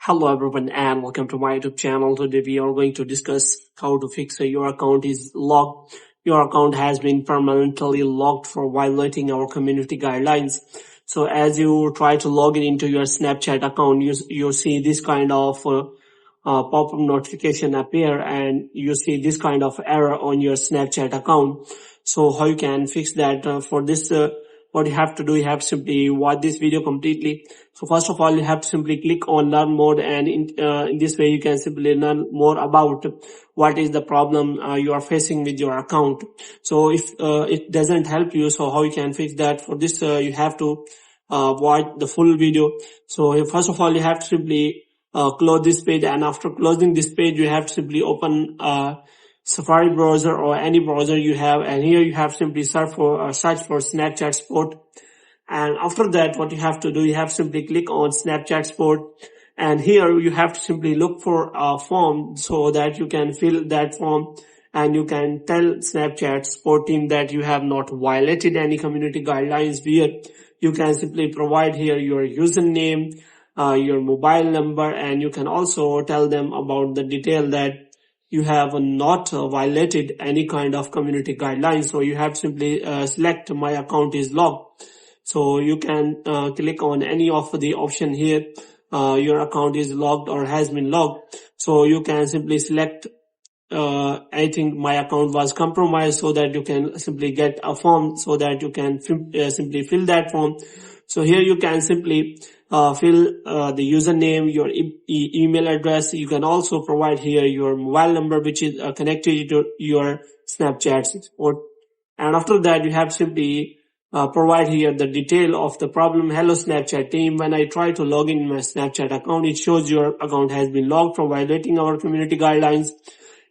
Hello everyone and welcome to my YouTube channel. Today we are going to discuss how to fix your account is locked. Your account has been permanently locked for violating our community guidelines. So as you try to log in into your Snapchat account, you see this kind of pop-up notification appear and you see this kind of error on your Snapchat account. So how you can fix that? For this what you have to do, you have to simply watch this video completely. So first of all, you have to simply click on learn more, and in this way you can simply learn more about what is the problem you are facing with your account. So if it doesn't help you, so how you can fix that? For this you have to watch the full video. So first of all, you have to simply close this page, and after closing this page you have to simply open Safari browser or any browser you have, and here you have simply search for Snapchat Sport. And after that, what you have to do, you have simply click on Snapchat Sport, and here you have to simply look for a form so that you can fill that form and you can tell Snapchat Sport team that you have not violated any community guidelines. Where you can simply provide here your username, your mobile number, and you can also tell them about the detail that you have not violated any kind of community guidelines. So you have simply select my account is locked. So you can click on any of the option here. Your account is locked or has been locked. So you can simply select I think my account was compromised, so that you can simply get a form so that you can simply fill that form. So here you can simply fill the username, your email address. You can also provide here your mobile number, which is connected to your Snapchat Sport. And after that, you have simply provide here the detail of the problem. Hello Snapchat team, when I try to log in my Snapchat account, it shows your account has been logged for violating our community guidelines.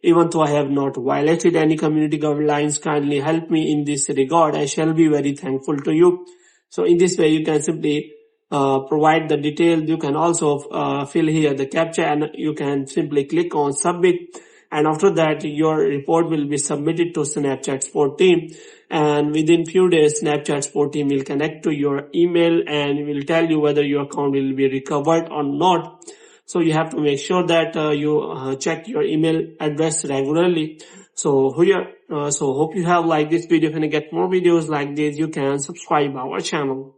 Even though I have not violated any community guidelines, kindly help me in this regard. I shall be very thankful to you. So in this way, you can simply provide the details. You can also fill here the captcha, and you can simply click on submit. And after that, your report will be submitted to Snapchat Sport team. And within few days, Snapchat Sport team will connect to your email and will tell you whether your account will be recovered or not. So you have to make sure that you check your email address regularly. So hope you have liked this video. If you get more videos like this, you can subscribe our channel.